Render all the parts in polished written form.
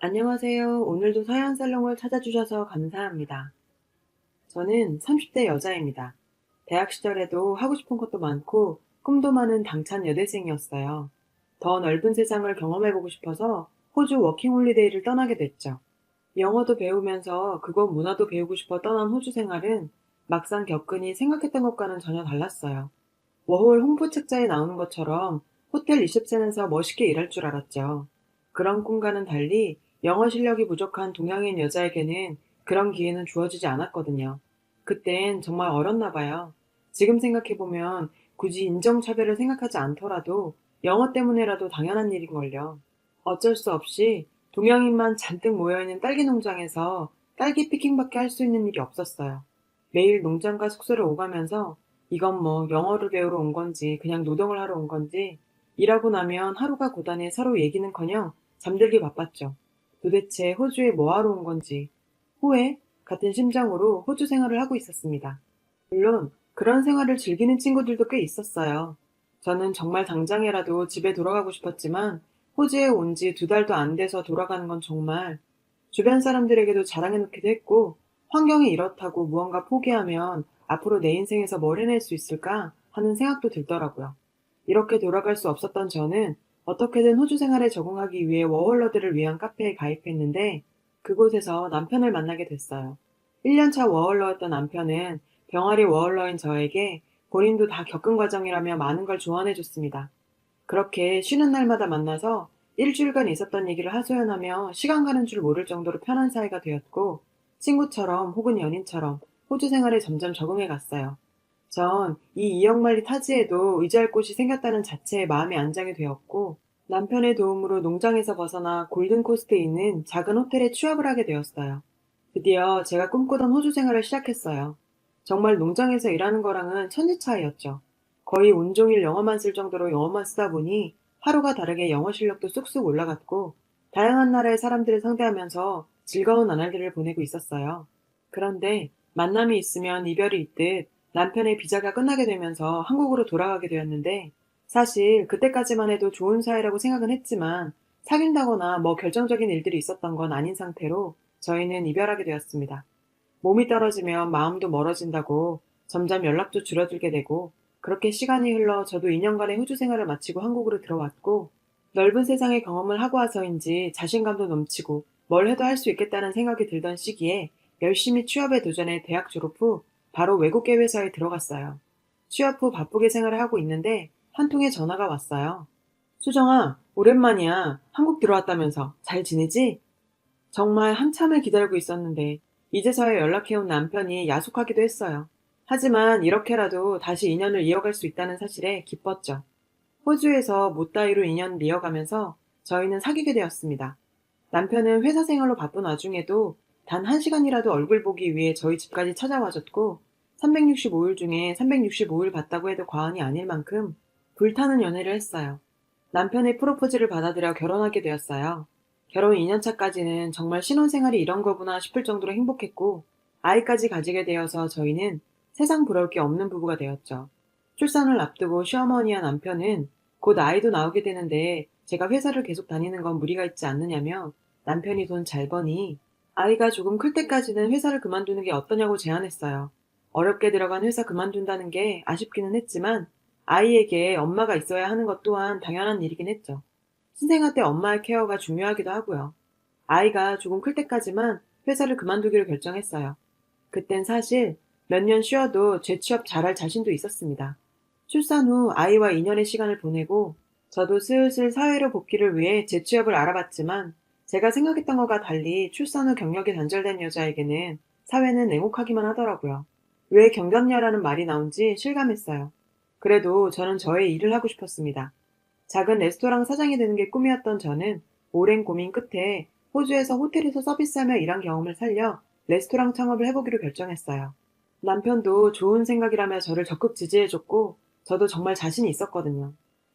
안녕하세요. 오늘도 서양 살롱을 찾아주셔서 감사합니다. 저는 30대 여자입니다. 대학 시절에도 하고 싶은 것도 많고 꿈도 많은 당찬 여대생이었어요. 더 넓은 세상을 경험해보고 싶어서 호주 워킹홀리데이를 떠나게 됐죠. 영어도 배우면서 그곳 문화도 배우고 싶어 떠난 호주 생활은 막상 겪으니 생각했던 것과는 전혀 달랐어요. 워홀 홍보 책자에 나오는 것처럼 호텔 리셉션에서 멋있게 일할 줄 알았죠. 그런 꿈과는 달리 영어 실력이 부족한 동양인 여자에게는 그런 기회는 주어지지 않았거든요. 그땐 정말 어렸나 봐요. 지금 생각해보면 굳이 인종차별을 생각하지 않더라도 영어 때문에라도 당연한 일인걸요. 어쩔 수 없이 동양인만 잔뜩 모여있는 딸기 농장에서 딸기 피킹밖에 할 수 있는 일이 없었어요. 매일 농장과 숙소를 오가면서 이건 뭐 영어를 배우러 온 건지 그냥 노동을 하러 온 건지 일하고 나면 하루가 고단해 서로 얘기는커녕 잠들기 바빴죠. 도대체 호주에 뭐 하러 온 건지 후회 같은 심정으로 호주 생활을 하고 있었습니다. 물론 그런 생활을 즐기는 친구들도 꽤 있었어요. 저는 정말 당장이라도 집에 돌아가고 싶었지만 호주에 온 지 2달도 안 돼서 돌아가는 건 정말 주변 사람들에게도 자랑해놓기도 했고 환경이 이렇다고 무언가 포기하면 앞으로 내 인생에서 뭘 해낼 수 있을까 하는 생각도 들더라고요. 이렇게 돌아갈 수 없었던 저는 어떻게든 호주 생활에 적응하기 위해 워홀러들을 위한 카페에 가입했는데 그곳에서 남편을 만나게 됐어요. 1년차 워홀러였던 남편은 병아리 워홀러인 저에게 본인도 다 겪은 과정이라며 많은 걸 조언해줬습니다. 그렇게 쉬는 날마다 만나서 일주일간 있었던 얘기를 하소연하며 시간 가는 줄 모를 정도로 편한 사이가 되었고 친구처럼 혹은 연인처럼 호주 생활에 점점 적응해 갔어요. 전 이 이역만리 타지에도 의지할 곳이 생겼다는 자체에 마음이 안정이 되었고 남편의 도움으로 농장에서 벗어나 골든코스트에 있는 작은 호텔에 취업을 하게 되었어요. 드디어 제가 꿈꾸던 호주 생활을 시작했어요. 정말 농장에서 일하는 거랑은 천지 차이였죠. 거의 온종일 영어만 쓸 정도로 영어만 쓰다 보니 하루가 다르게 영어 실력도 쑥쑥 올라갔고 다양한 나라의 사람들을 상대하면서 즐거운 나날들을 보내고 있었어요. 그런데 만남이 있으면 이별이 있듯 남편의 비자가 끝나게 되면서 한국으로 돌아가게 되었는데 사실 그때까지만 해도 좋은 사이라고 생각은 했지만 사귄다거나 뭐 결정적인 일들이 있었던 건 아닌 상태로 저희는 이별하게 되었습니다. 몸이 떨어지면 마음도 멀어진다고 점점 연락도 줄어들게 되고 그렇게 시간이 흘러 저도 2년간의 호주 생활을 마치고 한국으로 들어왔고 넓은 세상의 경험을 하고 와서인지 자신감도 넘치고 뭘 해도 할 수 있겠다는 생각이 들던 시기에 열심히 취업에 도전해 대학 졸업 후 바로 외국계 회사에 들어갔어요. 취업 후 바쁘게 생활을 하고 있는데 한 통의 전화가 왔어요. 수정아, 오랜만이야. 한국 들어왔다면서 잘 지내지? 정말 한참을 기다리고 있었는데 이제서야 연락해온 남편이 야속하기도 했어요. 하지만 이렇게라도 다시 인연을 이어갈 수 있다는 사실에 기뻤죠. 호주에서 못다이로 인연을 이어가면서 저희는 사귀게 되었습니다. 남편은 회사 생활로 바쁜 와중에도 단 1시간이라도 얼굴 보기 위해 저희 집까지 찾아와줬고 365일 중에 365일 봤다고 해도 과언이 아닐 만큼 불타는 연애를 했어요. 남편의 프로포즈를 받아들여 결혼하게 되었어요. 결혼 2년 차까지는 정말 신혼생활이 이런 거구나 싶을 정도로 행복했고 아이까지 가지게 되어서 저희는 세상 부러울 게 없는 부부가 되었죠. 출산을 앞두고 시어머니와 남편은 곧 아이도 나오게 되는데 제가 회사를 계속 다니는 건 무리가 있지 않느냐며 남편이 돈 잘 버니 아이가 조금 클 때까지는 회사를 그만두는 게 어떠냐고 제안했어요. 어렵게 들어간 회사 그만둔다는 게 아쉽기는 했지만 아이에게 엄마가 있어야 하는 것 또한 당연한 일이긴 했죠. 신생아 때 엄마의 케어가 중요하기도 하고요. 아이가 조금 클 때까지만 회사를 그만두기로 결정했어요. 그땐 사실 몇 년 쉬어도 재취업 잘할 자신도 있었습니다. 출산 후 아이와 2년의 시간을 보내고 저도 슬슬 사회로 복귀를 위해 재취업을 알아봤지만 제가 생각했던 것과 달리 출산 후 경력이 단절된 여자에게는 사회는 냉혹하기만 하더라고요. 왜 경력녀라는 말이 나온지 실감했어요. 그래도 저는 저의 일을 하고 싶었습니다. 작은 레스토랑 사장이 되는 게 꿈이었던 저는 오랜 고민 끝에 호주에서 호텔에서 서비스하며 일한 경험을 살려 레스토랑 창업을 해보기로 결정했어요. 남편도 좋은 생각이라며 저를 적극 지지해줬고 저도 정말 자신이 있었거든요.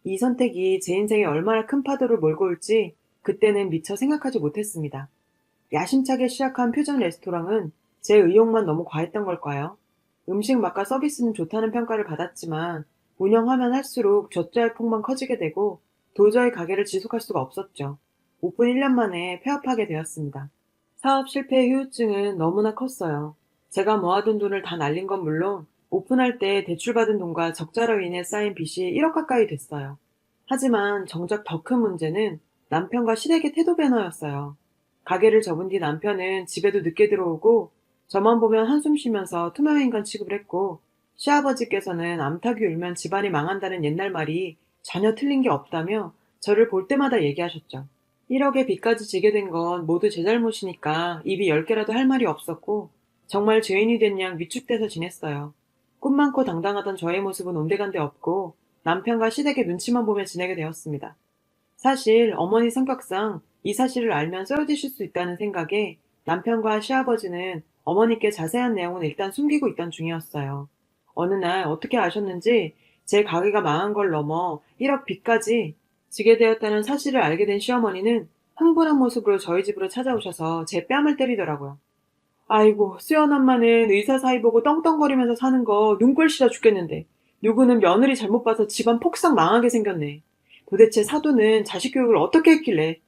이 선택이 제 인생에 얼마나 큰 파도를 몰고 올지 그때는 미처 생각하지 못했습니다. 야심차게 시작한 퓨전 레스토랑은 제 의욕만 너무 과했던 걸까요? 음식 맛과 서비스는 좋다는 평가를 받았지만 운영하면 할수록 젖잘폭만 커지게 되고 도저히 가게를 지속할 수가 없었죠. 오픈 1년 만에 폐업하게 되었습니다. 사업 실패의 후유증은 너무나 컸어요. 제가 모아둔 돈을 다 날린 건 물론 오픈할 때 대출받은 돈과 적자로 인해 쌓인 빚이 1억 가까이 됐어요. 하지만 정작 더 큰 문제는 남편과 시댁의 태도 변화였어요. 가게를 접은 뒤 남편은 집에도 늦게 들어오고 저만 보면 한숨 쉬면서 투명인간 취급을 했고, 시아버지께서는 암탉이 울면 집안이 망한다는 옛날 말이 전혀 틀린 게 없다며 저를 볼 때마다 얘기하셨죠. 1억의 빚까지 지게 된 건 모두 제 잘못이니까 입이 10개라도 할 말이 없었고, 정말 죄인이 된 양 위축돼서 지냈어요. 꿈 많고 당당하던 저의 모습은 온데간데 없고 남편과 시댁의 눈치만 보며 지내게 되었습니다. 사실 어머니 성격상 이 사실을 알면 쓰러지실 수 있다는 생각에 남편과 시아버지는 어머니께 자세한 내용은 일단 숨기고 있던 중이었어요. 어느 날 어떻게 아셨는지 제 가게가 망한 걸 넘어 1억 빚까지 지게 되었다는 사실을 알게 된 시어머니는 흥분한 모습으로 저희 집으로 찾아오셔서 제 뺨을 때리더라고요. 아이고, 수연 엄마는 의사 사이 보고 떵떵거리면서 사는 거 눈꼴 싫어 죽겠는데, 누구는 며느리 잘못 봐서 집안 폭삭 망하게 생겼네. 도대체 사돈은 자식 교육을 어떻게 했길래?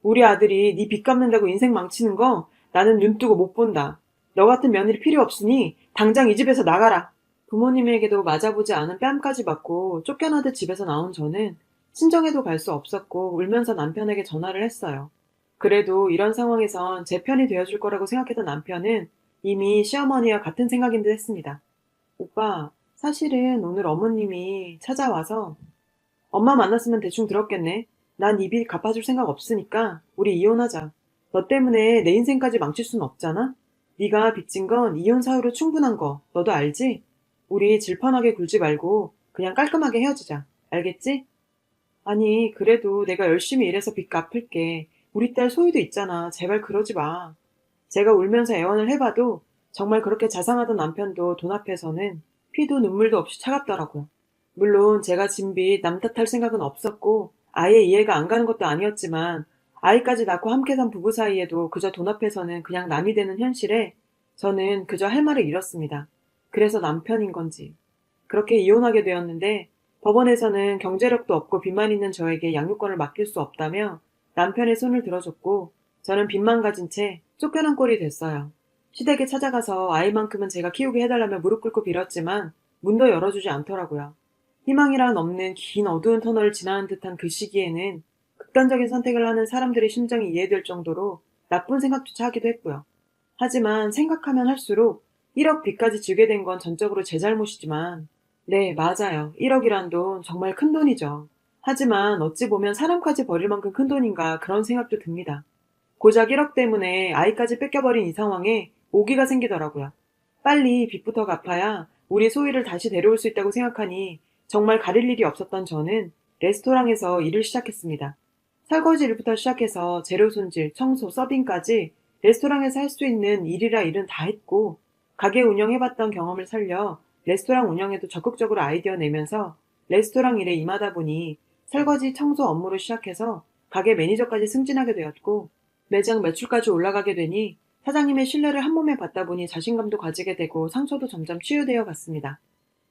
우리 아들이 네 빚 갚는다고 인생 망치는 거 나는 눈 뜨고 못 본다. 너 같은 며느리 필요 없으니 당장 이 집에서 나가라. 부모님에게도 맞아보지 않은 뺨까지 맞고 쫓겨나듯 집에서 나온 저는 친정에도 갈 수 없었고 울면서 남편에게 전화를 했어요. 그래도 이런 상황에선 제 편이 되어줄 거라고 생각했던 남편은 이미 시어머니와 같은 생각인 듯 했습니다. 오빠, 사실은 오늘 어머님이 찾아와서 엄마 만났으면 대충 들었겠네. 난 이 빚 갚아줄 생각 없으니까 우리 이혼하자. 너 때문에 내 인생까지 망칠 순 없잖아? 네가 빚진 건 이혼 사유로 충분한 거 너도 알지? 우리 질펀하게 굴지 말고 그냥 깔끔하게 헤어지자. 알겠지? 아니, 그래도 내가 열심히 일해서 빚 갚을게. 우리 딸 소유도 있잖아. 제발 그러지 마. 제가 울면서 애원을 해봐도 정말 그렇게 자상하던 남편도 돈 앞에서는 피도 눈물도 없이 차갑더라고요. 물론 제가 진 빚 남 탓할 생각은 없었고 아예 이해가 안 가는 것도 아니었지만, 아이까지 낳고 함께 산 부부 사이에도 그저 돈 앞에서는 그냥 남이 되는 현실에 저는 그저 할 말을 잃었습니다. 그래서 남편인 건지. 그렇게 이혼하게 되었는데 법원에서는 경제력도 없고 빚만 있는 저에게 양육권을 맡길 수 없다며 남편의 손을 들어줬고, 저는 빚만 가진 채 쫓겨난 꼴이 됐어요. 시댁에 찾아가서 아이만큼은 제가 키우게 해달라며 무릎 꿇고 빌었지만 문도 열어주지 않더라고요. 희망이란 없는 긴 어두운 터널을 지나는 듯한 그 시기에는 극단적인 선택을 하는 사람들의 심정이 이해될 정도로 나쁜 생각조차 하기도 했고요. 하지만 생각하면 할수록 1억 빚까지 지게 된 건 전적으로 제 잘못이지만, 네, 맞아요. 1억이란 돈 정말 큰 돈이죠. 하지만 어찌 보면 사람까지 버릴 만큼 큰 돈인가 그런 생각도 듭니다. 고작 1억 때문에 아이까지 뺏겨버린 이 상황에 오기가 생기더라고요. 빨리 빚부터 갚아야 우리 소희를 다시 데려올 수 있다고 생각하니 정말 가릴 일이 없었던 저는 레스토랑에서 일을 시작했습니다. 설거지 일부터 시작해서 재료 손질, 청소, 서빙까지 레스토랑에서 할 수 있는 일이라 일은 다 했고, 가게 운영해봤던 경험을 살려 레스토랑 운영에도 적극적으로 아이디어 내면서 레스토랑 일에 임하다 보니 설거지, 청소 업무로 시작해서 가게 매니저까지 승진하게 되었고, 매장 매출까지 올라가게 되니 사장님의 신뢰를 한 몸에 받다 보니 자신감도 가지게 되고 상처도 점점 치유되어 갔습니다.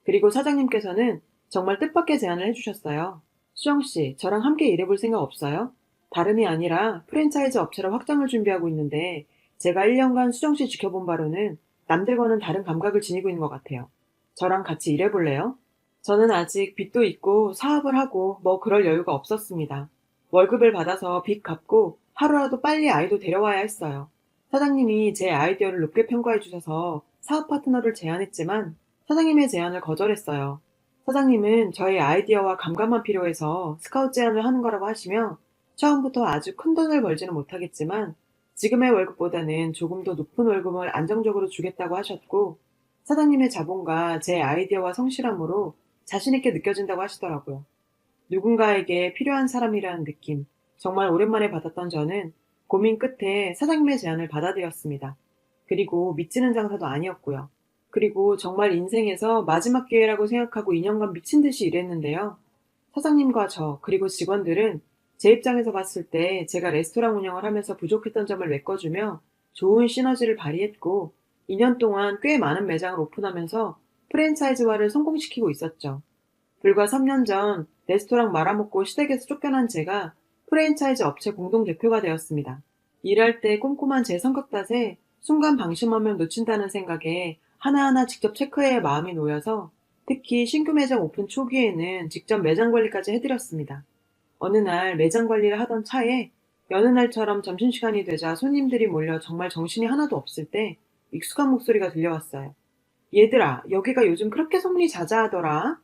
그리고 사장님께서는 정말 뜻밖의 제안을 해주셨어요. 수정씨, 저랑 함께 일해볼 생각 없어요? 다름이 아니라 프랜차이즈 업체로 확장을 준비하고 있는데 제가 1년간 수정씨 지켜본 바로는 남들과는 다른 감각을 지니고 있는 것 같아요. 저랑 같이 일해볼래요? 저는 아직 빚도 있고 사업을 하고 뭐 그럴 여유가 없었습니다. 월급을 받아서 빚 갚고 하루라도 빨리 아이도 데려와야 했어요. 사장님이 제 아이디어를 높게 평가해 주셔서 사업 파트너를 제안했지만 사장님의 제안을 거절했어요. 사장님은 저의 아이디어와 감각만 필요해서 스카우트 제안을 하는 거라고 하시며, 처음부터 아주 큰 돈을 벌지는 못하겠지만 지금의 월급보다는 조금 더 높은 월급을 안정적으로 주겠다고 하셨고, 사장님의 자본과 제 아이디어와 성실함으로 자신있게 느껴진다고 하시더라고요. 누군가에게 필요한 사람이라는 느낌, 정말 오랜만에 받았던 저는 고민 끝에 사장님의 제안을 받아들였습니다. 그리고 믿지는 장사도 아니었고요. 그리고 정말 인생에서 마지막 기회라고 생각하고 2년간 미친 듯이 일했는데요. 사장님과 저, 그리고 직원들은 제 입장에서 봤을 때 제가 레스토랑 운영을 하면서 부족했던 점을 메꿔주며 좋은 시너지를 발휘했고, 2년 동안 꽤 많은 매장을 오픈하면서 프랜차이즈화를 성공시키고 있었죠. 불과 3년 전 레스토랑 말아먹고 시댁에서 쫓겨난 제가 프랜차이즈 업체 공동대표가 되었습니다. 일할 때 꼼꼼한 제 성격 탓에 순간 방심하면 놓친다는 생각에 하나하나 직접 체크해야 마음이 놓여서 특히 신규 매장 오픈 초기에는 직접 매장 관리까지 해드렸습니다. 어느 날 매장 관리를 하던 차에 여느 날처럼 점심시간이 되자 손님들이 몰려 정말 정신이 하나도 없을 때 익숙한 목소리가 들려왔어요. 얘들아, 여기가 요즘 그렇게 소문이 자자하더라.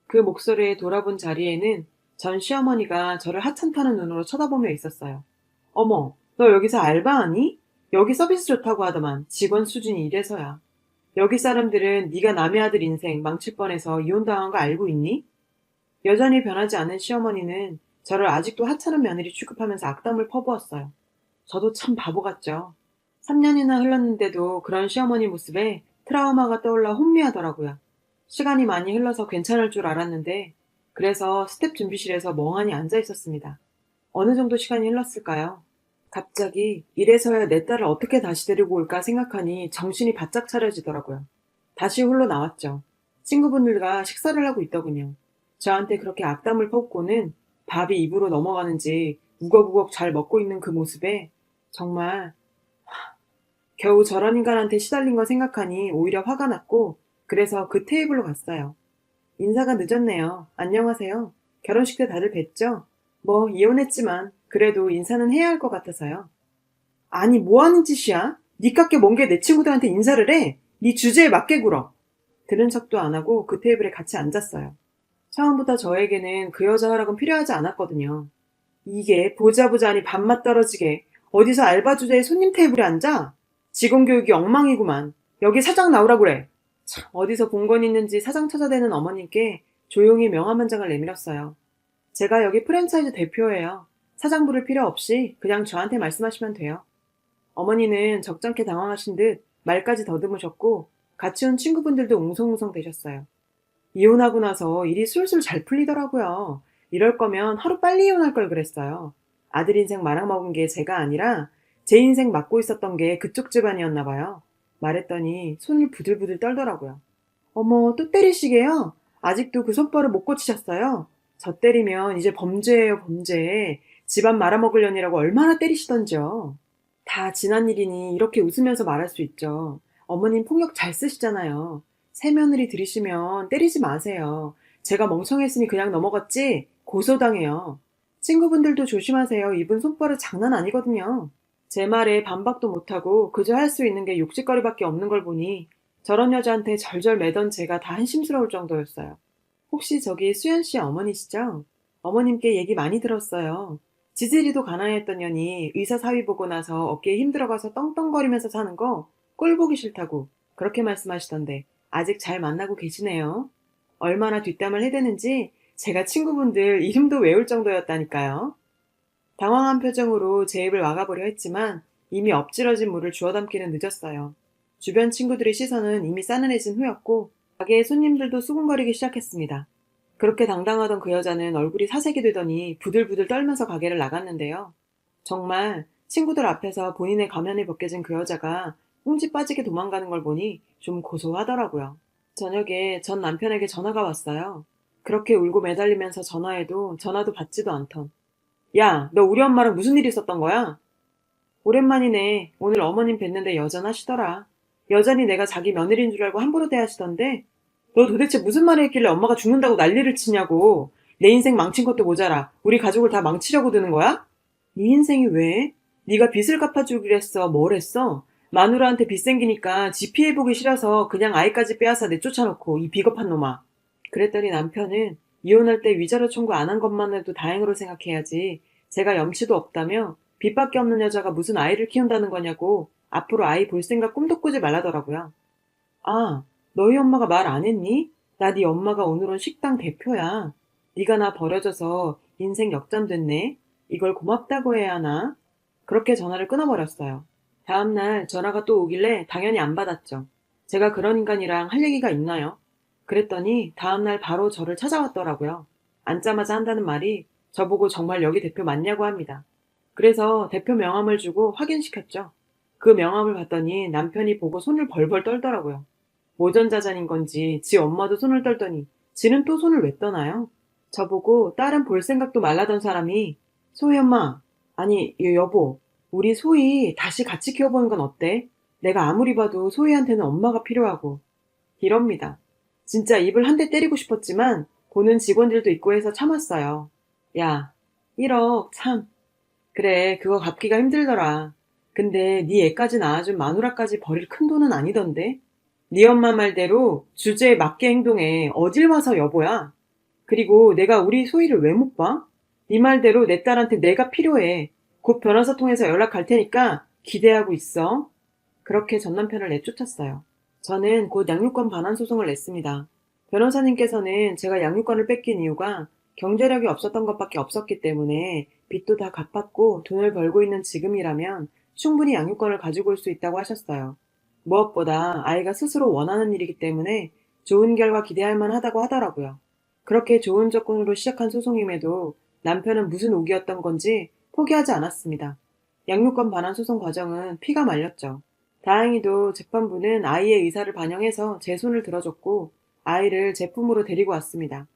그 목소리에 돌아본 자리에는 전 시어머니가 저를 하찮다는 눈으로 쳐다보며 있었어요. 어머, 너 여기서 알바하니? 여기 서비스 좋다고 하더만 직원 수준이 이래서야. 여기 사람들은 네가 남의 아들 인생 망칠 뻔해서 이혼당한 거 알고 있니? 여전히 변하지 않은 시어머니는 저를 아직도 하찮은 며느리 취급하면서 악담을 퍼부었어요. 저도 참 바보 같죠. 3년이나 흘렀는데도 그런 시어머니 모습에 트라우마가 떠올라 혼미하더라고요. 시간이 많이 흘러서 괜찮을 줄 알았는데 그래서 스텝 준비실에서 멍하니 앉아 있었습니다. 어느 정도 시간이 흘렀을까요? 갑자기 이래서야 내 딸을 어떻게 다시 데리고 올까 생각하니 정신이 바짝 차려지더라고요. 다시 홀로 나왔죠. 친구분들과 식사를 하고 있더군요. 저한테 그렇게 악담을 퍼붓고는 밥이 입으로 넘어가는지 우걱우걱 잘 먹고 있는 그 모습에 정말 겨우 저런 인간한테 시달린 거 생각하니 오히려 화가 났고 그래서 그 테이블로 갔어요. 인사가 늦었네요. 안녕하세요. 결혼식 때 다들 뵀죠? 뭐 이혼했지만 그래도 인사는 해야 할 것 같아서요. 아니 뭐 하는 짓이야? 니깎게 먼 게 내 친구들한테 인사를 해? 니 주제에 맞게 굴어. 들은 척도 안 하고 그 테이블에 같이 앉았어요. 처음부터 저에게는 그 여자 허락은 필요하지 않았거든요. 이게 보자 보자니 밥맛 떨어지게 어디서 알바 주제에 손님 테이블에 앉아? 직원 교육이 엉망이구만. 여기 사장 나오라 그래. 참 어디서 본 건 있는지 사장 찾아대는 어머님께 조용히 명함 한 장을 내밀었어요. 제가 여기 프랜차이즈 대표예요. 사장 부를 필요 없이 그냥 저한테 말씀하시면 돼요. 어머니는 적잖게 당황하신 듯 말까지 더듬으셨고 같이 온 친구분들도 웅성웅성 되셨어요. 이혼하고 나서 일이 술술 잘 풀리더라고요. 이럴 거면 하루 빨리 이혼할 걸 그랬어요. 아들 인생 말아먹은 게 제가 아니라 제 인생 맡고 있었던 게 그쪽 집안이었나 봐요. 말했더니 손을 부들부들 떨더라고요. 어머, 또 때리시게요? 아직도 그 손버릇 못 고치셨어요? 저 때리면 이제 범죄예요, 범죄. 집안 말아먹으려니라고 얼마나 때리시던지요. 다 지난 일이니 이렇게 웃으면서 말할 수 있죠. 어머님 폭력 잘 쓰시잖아요. 새며느리 들이시면 때리지 마세요. 제가 멍청했으니 그냥 넘어갔지 고소당해요. 친구분들도 조심하세요. 이분 손버릇 장난 아니거든요. 제 말에 반박도 못하고 그저 할 수 있는 게 욕짓거리밖에 없는 걸 보니 저런 여자한테 절절 매던 제가 다 한심스러울 정도였어요. 혹시 저기 수연 씨 어머니시죠? 어머님께 얘기 많이 들었어요. 지지리도 가난했던 년이 의사 사위 보고 나서 어깨에 힘들어가서 떵떵거리면서 사는 거 꼴 보기 싫다고 그렇게 말씀하시던데 아직 잘 만나고 계시네요. 얼마나 뒷담을 해대는지 제가 친구분들 이름도 외울 정도였다니까요. 당황한 표정으로 제 입을 막아보려 했지만 이미 엎질러진 물을 주워 담기는 늦었어요. 주변 친구들의 시선은 이미 싸늘해진 후였고 가게의 손님들도 수군거리기 시작했습니다. 그렇게 당당하던 그 여자는 얼굴이 사색이 되더니 부들부들 떨면서 가게를 나갔는데요. 정말 친구들 앞에서 본인의 가면이 벗겨진 그 여자가 꽁지 빠지게 도망가는 걸 보니 좀 고소하더라고요. 저녁에 전 남편에게 전화가 왔어요. 그렇게 울고 매달리면서 전화해도 전화도 받지도 않던. 야, 너 우리 엄마랑 무슨 일 있었던 거야? 오랜만이네. 오늘 어머님 뵀는데 여전하시더라. 여전히 내가 자기 며느리인 줄 알고 함부로 대하시던데 너 도대체 무슨 말을 했길래 엄마가 죽는다고 난리를 치냐고. 내 인생 망친 것도 모자라 우리 가족을 다 망치려고 드는 거야? 네 인생이 왜? 네가 빚을 갚아주기로 했어. 뭘 했어? 마누라한테 빚 생기니까 지 피해보기 싫어서 그냥 아이까지 빼앗아 내쫓아놓고 이 비겁한 놈아. 그랬더니 남편은 이혼할 때 위자료 청구 안 한 것만 해도 다행으로 생각해야지. 제가 염치도 없다며 빚밖에 없는 여자가 무슨 아이를 키운다는 거냐고 앞으로 아이 볼 생각 꿈도 꾸지 말라더라고요. 아, 너희 엄마가 말 안 했니? 나 네 엄마가 오늘은 식당 대표야. 네가 나 버려져서 인생 역전됐네. 이걸 고맙다고 해야 하나? 그렇게 전화를 끊어버렸어요. 다음날 전화가 또 오길래 당연히 안 받았죠. 제가 그런 인간이랑 할 얘기가 있나요? 그랬더니 다음날 바로 저를 찾아왔더라고요. 앉자마자 한다는 말이 저보고 정말 여기 대표 맞냐고 합니다. 그래서 대표 명함을 주고 확인시켰죠. 그 명함을 봤더니 남편이 보고 손을 벌벌 떨더라고요. 모전자잔인 건지 지 엄마도 손을 떨더니 지는 또 손을 왜 떠나요? 저보고 딸은 볼 생각도 말라던 사람이 소희 엄마, 아니, 여보, 우리 소희 다시 같이 키워보는 건 어때? 내가 아무리 봐도 소희한테는 엄마가 필요하고. 이럽니다. 진짜 입을 한 대 때리고 싶었지만 보는 직원들도 있고 해서 참았어요. 야, 1억 참. 그래, 그거 갚기가 힘들더라. 근데 네 애까지 낳아준 마누라까지 버릴 큰 돈은 아니던데? 네 엄마 말대로 주제에 맞게 행동해. 어딜 와서 여보야? 그리고 내가 우리 소희를 왜 못 봐? 네 말대로 내 딸한테 내가 필요해. 곧 변호사 통해서 연락 갈 테니까 기대하고 있어. 그렇게 전 남편을 내쫓았어요. 저는 곧 양육권 반환 소송을 냈습니다. 변호사님께서는 제가 양육권을 뺏긴 이유가 경제력이 없었던 것밖에 없었기 때문에 빚도 다 갚았고 돈을 벌고 있는 지금이라면 충분히 양육권을 가지고 올 수 있다고 하셨어요. 무엇보다 아이가 스스로 원하는 일이기 때문에 좋은 결과 기대할 만하다고 하더라고요. 그렇게 좋은 조건으로 시작한 소송임에도 남편은 무슨 옥이었던 건지 포기하지 않았습니다. 양육권 반환 소송 과정은 피가 말렸죠. 다행히도 재판부는 아이의 의사를 반영해서 제 손을 들어줬고 아이를 제 품으로 데리고 왔습니다.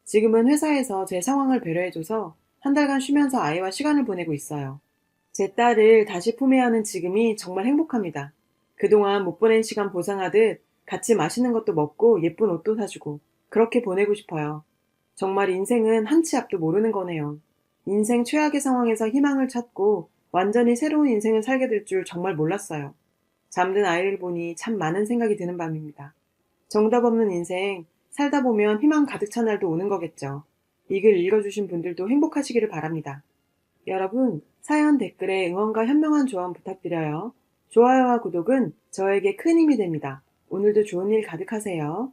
지금은 회사에서 제 상황을 배려해줘서 한 달간 쉬면서 아이와 시간을 보내고 있어요. 제 딸을 다시 품해야 하는 지금이 정말 행복합니다. 그동안 못 보낸 시간 보상하듯 같이 맛있는 것도 먹고 예쁜 옷도 사주고 그렇게 보내고 싶어요. 정말 인생은 한 치 앞도 모르는 거네요. 인생 최악의 상황에서 희망을 찾고 완전히 새로운 인생을 살게 될 줄 정말 몰랐어요. 잠든 아이를 보니 참 많은 생각이 드는 밤입니다. 정답 없는 인생, 살다 보면 희망 가득 찬 날도 오는 거겠죠. 이 글 읽어주신 분들도 행복하시기를 바랍니다. 여러분, 사연 댓글에 응원과 현명한 조언 부탁드려요. 좋아요와 구독은 저에게 큰 힘이 됩니다. 오늘도 좋은 일 가득하세요.